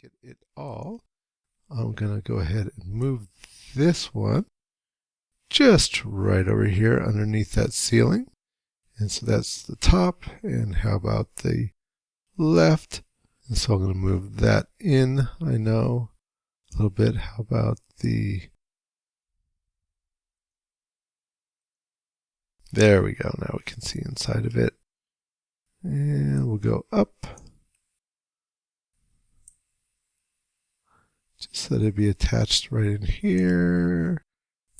get it all, I'm going to go ahead and move this one just right over here underneath that ceiling. And so that's the top. And how about the left? And so I'm going to move that in, I know, a little bit. How about the... There we go. Now we can see inside of it. And we'll go up. Just so that it'd be attached right in here.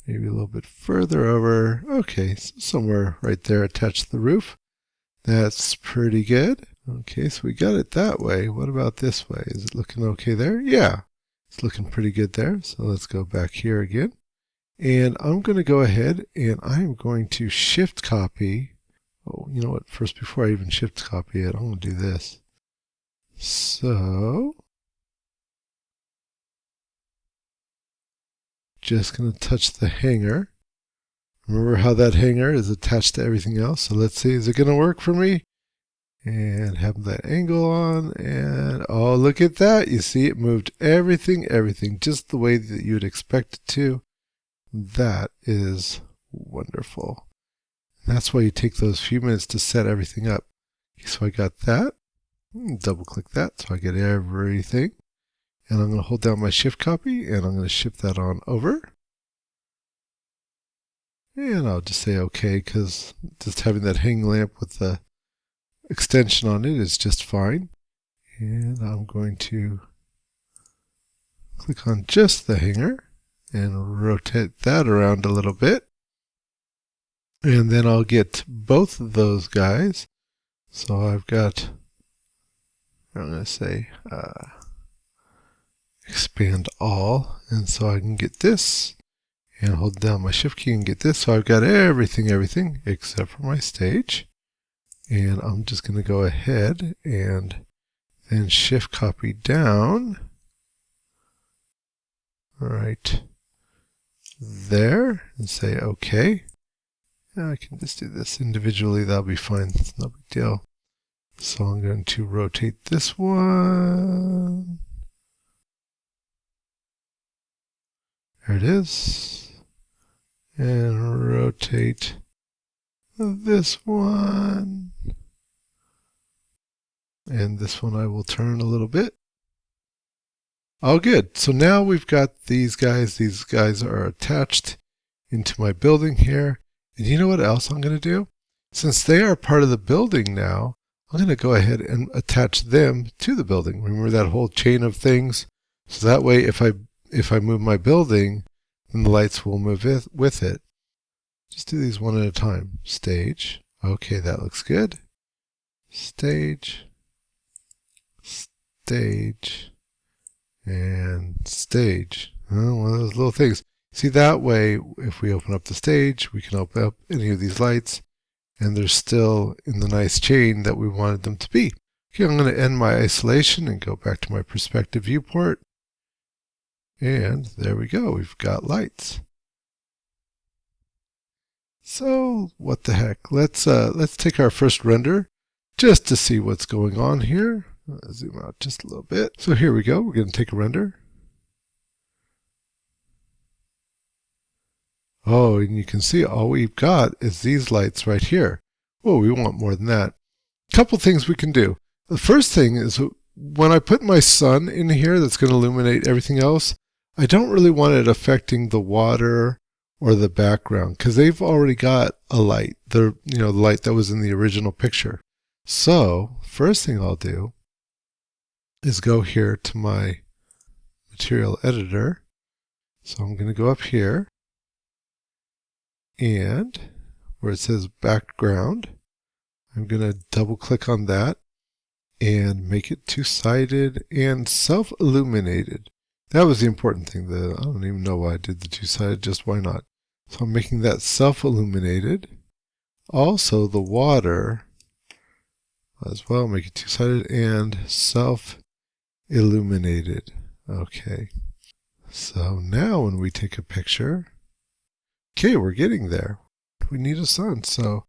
Maybe a little bit further over. Okay, so somewhere right there attached to the roof. That's pretty good. Okay, so we got it that way. What about this way? Is it looking okay there? Yeah, it's looking pretty good there. So let's go back here again. And I'm going to go ahead and I'm going to shift copy. Oh, you know what? First, before I even shift copy it, I'm going to do this. So, just going to touch the hanger. Remember how that hanger is attached to everything else? So let's see, is it going to work for me? And have that angle on, and oh, look at that. You see, it moved everything, just the way that you would expect it to. That is wonderful. And that's why you take those few minutes to set everything up. Okay, so I got that. Double click that so I get everything. And I'm going to hold down my shift copy, and I'm going to shift that on over. And I'll just say OK, because just having that hang lamp with the extension on it is just fine. And I'm going to click on just the hanger and rotate that around a little bit. And then I'll get both of those guys. So I've got, I'm going to say expand all. And so I can get this and hold down my shift key and get this. So I've got everything except for my stage. And I'm just going to go ahead and then shift copy down right there and say OK. And I can just do this individually. That'll be fine. It's no big deal. So I'm going to rotate this one. There it is. And rotate this one. And this one I will turn a little bit. Oh, good. So now we've got these guys. These guys are attached into my building here. And you know what else I'm going to do? Since they are part of the building now, I'm going to go ahead and attach them to the building. Remember that whole chain of things? So that way, if I move my building, then the lights will move with it. Just do these one at a time. Stage. Okay, that looks good. Stage. Stage. And stage. One of those little things. See, that way, if we open up the stage, we can open up any of these lights, and they're still in the nice chain that we wanted them to be. Okay, I'm going to end my isolation and go back to my perspective viewport. And there we go. We've got lights. So, what the heck? Let's take our first render just to see what's going on here. Zoom out just a little bit. So here we go. We're going to take a render. Oh, and you can see all we've got is these lights right here. Well, we want more than that. A couple things we can do. The first thing is when I put my sun in here that's going to illuminate everything else, I don't really want it affecting the water or the background because they've already got a light, the light that was in the original picture. So, first thing I'll do is go here to my material editor. So I'm going to go up here. And where it says background, I'm going to double click on that and make it two-sided and self-illuminated. That was the important thing. I don't even know why I did the two-sided, just why not. So I'm making that self-illuminated. Also the water as well, make it two-sided and self-illuminated. Okay. So now when we take a picture, okay, we're getting there. We need a sun, so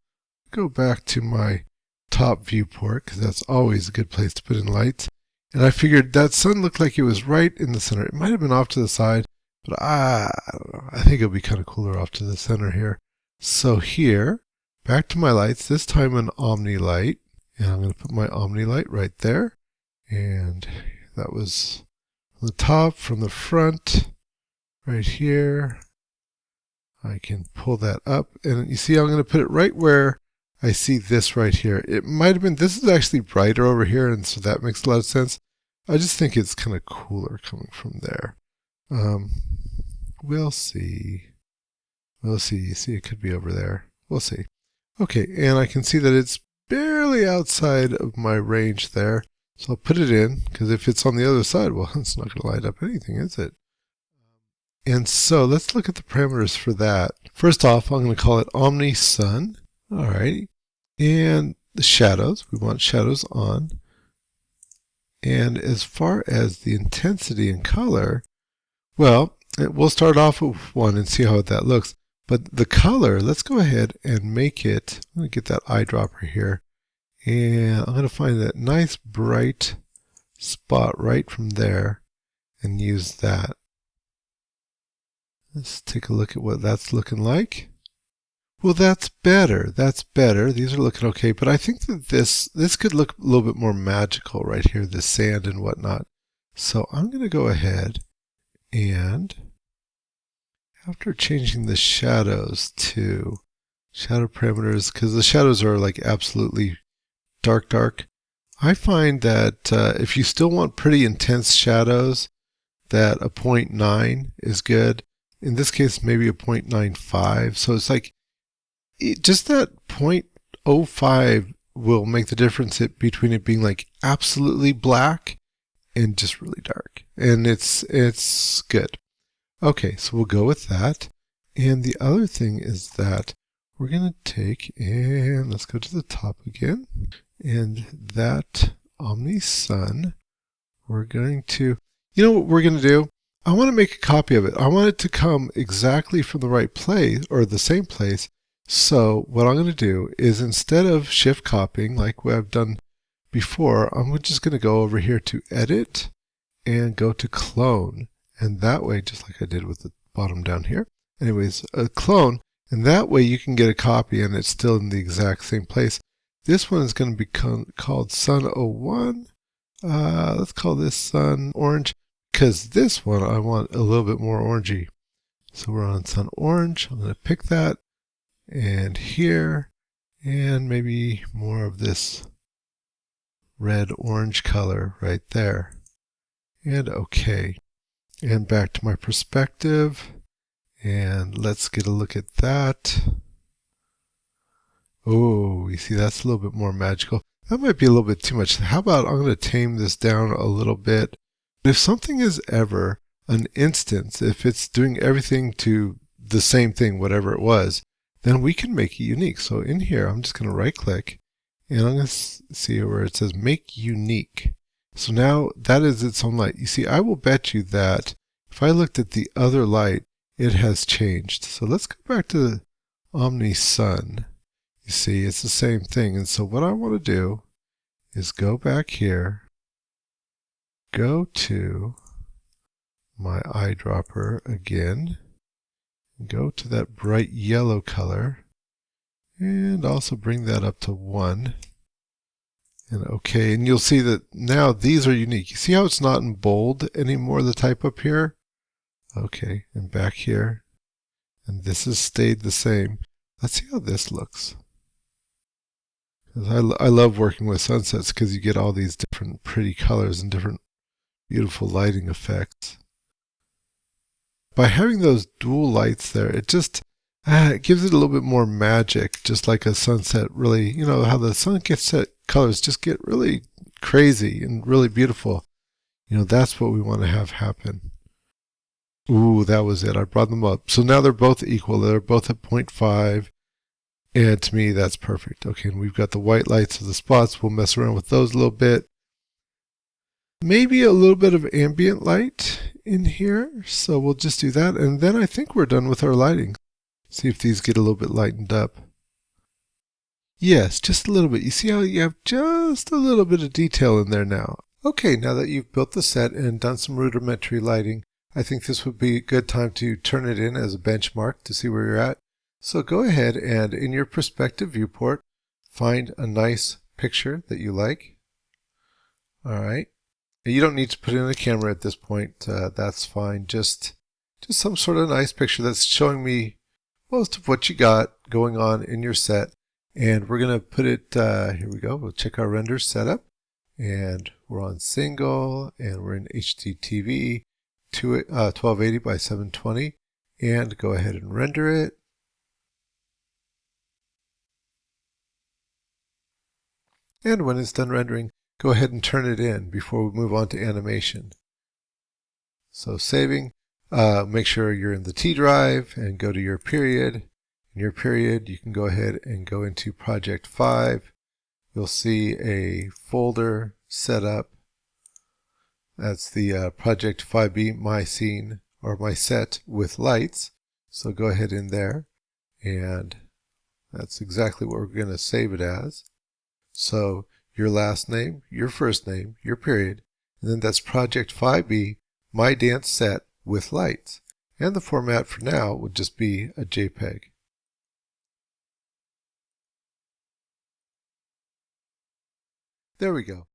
go back to my top viewport because that's always a good place to put in lights. And I figured that sun looked like it was right in the center. It might have been off to the side, but I don't know. I think it'll be kind of cooler off to the center here. So here, back to my lights, this time an Omni light. And I'm going to put my Omni light right there. And that was from the top, from the front, right here. I can pull that up. And you see, I'm going to put it right where I see this right here. It might have been, this is actually brighter over here, and so that makes a lot of sense. I just think it's kind of cooler coming from there. We'll see. We'll see. You see, it could be over there. We'll see. Okay, and I can see that it's barely outside of my range there. So I'll put it in, because if it's on the other side, well, it's not going to light up anything, is it? And so let's look at the parameters for that. First off, I'm going to call it Omni Sun. All right. And the shadows, we want shadows on. And as far as the intensity and color, well, we'll start off with 1 and see how that looks. But the color, let's go ahead and make it, I'm going to get that eyedropper here. And I'm going to find that nice bright spot right from there and use that. Let's take a look at what that's looking like. Well, that's better. That's better. These are looking okay, but I think that this could look a little bit more magical right here, the sand and whatnot. So I'm going to go ahead and, after changing the shadows to shadow parameters, because the shadows are like absolutely dark, I find that if you still want pretty intense shadows, that a 0.9 is good. In this case, maybe a 0.95. So it's like, just that 0.05 will make the difference between it being like absolutely black and just really dark. And it's good. Okay, so we'll go with that. And the other thing is that we're going to take, and let's go to the top again. And that Omni Sun, we're going to, you know what we're going to do? I want to make a copy of it. I want it to come exactly from the right place, or the same place. So what I'm going to do is, instead of shift copying like what I've done before, I'm just going to go over here to Edit and go to Clone. And that way, just like I did with the bottom down here. Anyways, a clone, and that way you can get a copy and it's still in the exact same place. This one is going to be called Sun 01. Let's call this Sun Orange, because this one I want a little bit more orangey. So we're on Sun Orange. I'm going to pick that, and here, and maybe more of this red-orange color right there. And OK. And back to my perspective. And let's get a look at that. Oh, you see, that's a little bit more magical. That might be a little bit too much. How about I'm going to tame this down a little bit. If something is ever an instance, if it's doing everything to the same thing, whatever it was, then we can make it unique. So in here, I'm just going to right click, and I'm going to see where it says make unique. So now that is its own light. You see, I will bet you that if I looked at the other light, it has changed. So let's go back to the Omni Sun. You see, it's the same thing. And so what I want to do is go back here, go to my eyedropper again, go to that bright yellow color, and also bring that up to 1. And OK, and you'll see that now these are unique. You see how it's not in bold anymore, the type up here? OK, and back here. And this has stayed the same. Let's see how this looks. I love working with sunsets because you get all these different pretty colors and different beautiful lighting effects. By having those dual lights there, it just it gives it a little bit more magic, just like a sunset really, you know, how the sunset colors just get really crazy and really beautiful. You know, that's what we want to have happen. Ooh, that was it. I brought them up. So now they're both equal. They're both at 0.5. And to me, that's perfect. Okay, and we've got the white lights of the spots. We'll mess around with those a little bit. Maybe a little bit of ambient light in here. So we'll just do that. And then I think we're done with our lighting. See if these get a little bit lightened up. Yes, just a little bit. You see how you have just a little bit of detail in there now. Okay, now that you've built the set and done some rudimentary lighting, I think this would be a good time to turn it in as a benchmark to see where you're at. So go ahead and in your perspective viewport, find a nice picture that you like. All right. You don't need to put in a camera at this point. That's fine. Just some sort of nice picture that's showing me most of what you got going on in your set. And we're going to put it, here we go. We'll check our render setup. And we're on single, and we're in HDTV 1280 by 720. And go ahead and render it. And when it's done rendering, go ahead and turn it in before we move on to animation. So saving, make sure you're in the T drive and go to your period. In your period, you can go ahead and go into Project 5. You'll see a folder set up. That's the Project 5B My Scene or My Set with Lights. So go ahead in there, and that's exactly what we're going to save it as. So your last name, your first name, your period, and then that's Project 5B My Dance Set with Lights. And the format for now would just be a JPEG. There we go.